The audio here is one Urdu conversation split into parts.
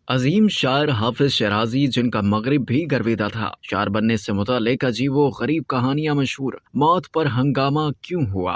عظیم شاعر حافظ شیرازی، جن کا مغرب بھی گرویدہ تھا، شاعر بننے سے متعلق عجیب و غریب کہانیاں مشہور۔ موت پر ہنگامہ کیوں ہوا؟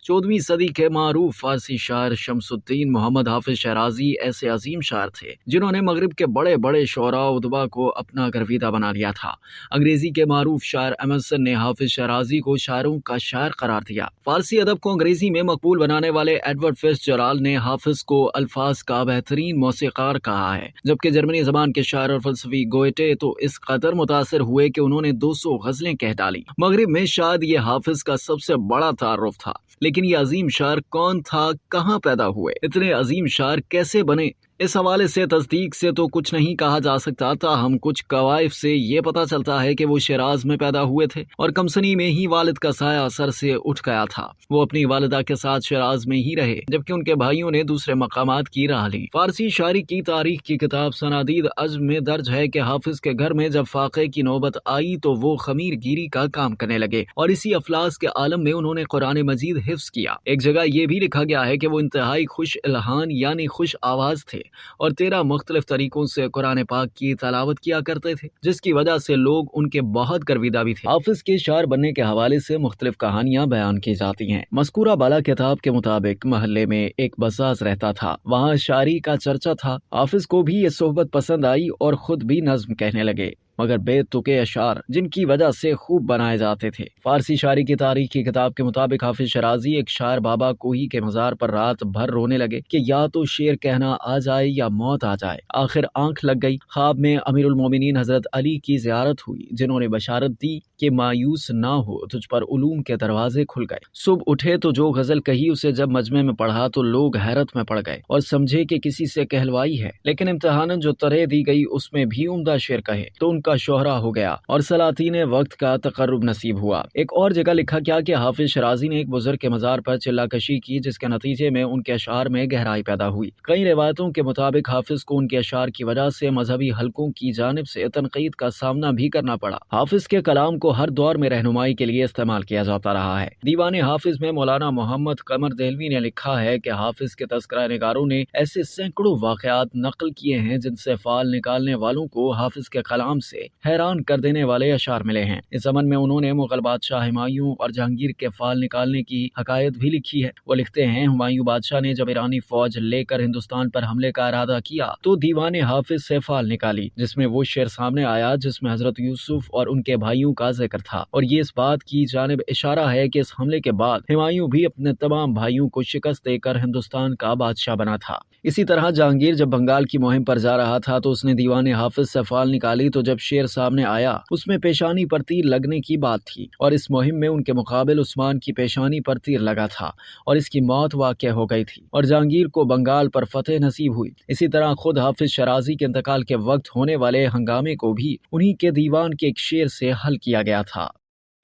14ویں صدی کے معروف فارسی شاعر شمس الدین محمد حافظ شیرازی ایسے عظیم شاعر تھے جنہوں نے مغرب کے بڑے بڑے شعراء و ادبا کو اپنا گرویدہ بنا لیا تھا۔ انگریزی کے معروف شاعر ایمرسن نے حافظ شیرازی کو شاعروں کا شاعر قرار دیا۔ فارسی ادب کو انگریزی میں مقبول بنانے والے ایڈورڈ فیٹز جرالڈ نے حافظ کو الفاظ کا بہترین موسیقار کہا ہے، جبکہ جرمنی زبان کے شاعر اور فلسفی گوئٹے تو اس قدر متاثر ہوئے کہ انہوں نے 200 غزلیں کہہ ڈالی۔ مغرب میں شاید یہ حافظ کا سب سے بڑا تعارف تھا، لیکن یہ عظیم شاعر کون تھا، کہاں پیدا ہوئے، اتنے عظیم شاعر کیسے بنے؟ اس حوالے سے تصدیق سے تو کچھ نہیں کہا جا سکتا، تاہم کچھ قوائف سے یہ پتہ چلتا ہے کہ وہ شیراز میں پیدا ہوئے تھے اور کمسنی میں ہی والد کا سایہ سر سے اٹھ گیا تھا۔ وہ اپنی والدہ کے ساتھ شیراز میں ہی رہے، جبکہ ان کے بھائیوں نے دوسرے مقامات کی راہ لی۔ فارسی شاعری کی تاریخ کی کتاب صنادید عجم میں درج ہے کہ حافظ کے گھر میں جب فاقے کی نوبت آئی تو وہ خمیر گیری کا کام کرنے لگے اور اسی افلاس کے عالم میں انہوں نے قرآن مجید حفظ کیا۔ ایک جگہ یہ بھی لکھا گیا ہے کہ وہ انتہائی خوش الحان یعنی خوش آواز تھے اور 13 مختلف طریقوں سے قرآن پاک کی تلاوت کیا کرتے تھے، جس کی وجہ سے لوگ ان کے بہت گرویدہ بھی تھے۔ حافظ کے شاعر بننے کے حوالے سے مختلف کہانیاں بیان کی جاتی ہیں۔ مذکورہ بالا کتاب کے مطابق محلے میں ایک بزاز رہتا تھا، وہاں شاعری کا چرچا تھا۔ حافظ کو بھی یہ صحبت پسند آئی اور خود بھی نظم کہنے لگے، مگر بے تکے اشعار جن کی وجہ سے خوب بنائے جاتے تھے۔ فارسی شاعری کی تاریخ کی کتاب کے مطابق حافظ شیرازی ایک شاعر بابا کوہی کے مزار پر رات بھر رونے لگے کہ یا تو شعر کہنا آ جائے یا موت آ جائے۔ آخر آنکھ لگ گئی۔ خواب میں امیر المومنین حضرت علی کی زیارت ہوئی، جنہوں نے بشارت دی کہ مایوس نہ ہو، تجھ پر علوم کے دروازے کھل گئے۔ صبح اٹھے تو جو غزل کہی اسے جب مجمع میں پڑھا تو لوگ حیرت میں پڑ گئے اور سمجھے کہ کسی سے کہلوائی ہے، لیکن امتحاناً جو طرح دی گئی اس میں بھی عمدہ شعر کہے تو ان کا شہرہ ہو گیا اور سلاطین وقت کا تقرب نصیب ہوا۔ ایک اور جگہ لکھا گیا کہ حافظ شیرازی نے ایک بزرگ کے مزار پر چلہ کشی کی، جس کے نتیجے میں ان کے اشعار میں گہرائی پیدا ہوئی۔ کئی روایتوں کے مطابق حافظ کو ان کے اشعار کی وجہ سے مذہبی حلقوں کی جانب سے تنقید کا سامنا بھی کرنا پڑا۔ حافظ کے کلام کو ہر دور میں رہنمائی کے لیے استعمال کیا جاتا رہا ہے۔ دیوان حافظ میں مولانا محمد قمر دہلوی نے لکھا ہے کہ حافظ کے تذکرہ نگاروں نے ایسے سینکڑوں واقعات نقل کیے ہیں جن سے فال نکالنے والوں کو حافظ کے کلام سے حیران کر دینے والے اشعار ملے ہیں۔ اس زمن میں انہوں نے مغل بادشاہ ہمایوں اور جہانگیر کے فال نکالنے کی حکایت بھی لکھی ہے۔ وہ لکھتے ہیں، ہمایوں بادشاہ نے جب ایرانی فوج لے کر ہندوستان پر حملے کا ارادہ کیا تو دیوان حافظ سے فال نکالی، جس میں وہ شعر سامنے آیا جس میں حضرت یوسف اور ان کے بھائیوں کا ذکر تھا، اور یہ اس بات کی جانب اشارہ ہے کہ اس حملے کے بعد ہمایوں بھی اپنے تمام بھائیوں کو شکست دے کر ہندوستان کا بادشاہ بنا تھا۔ اسی طرح جہانگیر جب بنگال کی مہم پر جا رہا تھا تو اس نے دیوان حافظ سے فال نکالی تو جب شعر سامنے آیا اس میں پیشانی پر تیر لگنے کی بات تھی، اور اس مہم میں ان کے مقابل عثمان کی پیشانی پر تیر لگا تھا اور اس کی موت واقع ہو گئی تھی اور جہانگیر کو بنگال پر فتح نصیب ہوئی۔ اسی طرح خود حافظ شیرازی کے انتقال کے وقت ہونے والے ہنگامے کو بھی انہی کے دیوان کے ایک شعر سے حل کیا گیا تھا۔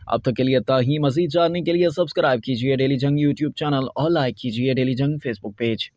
اب تک کے لیے مزید جاننے کے لیے سبسکرائب کیجیے ڈیلی جنگ یوٹیوب چینل اور لائک کیجیے ڈیلی جنگ فیس بک پیج۔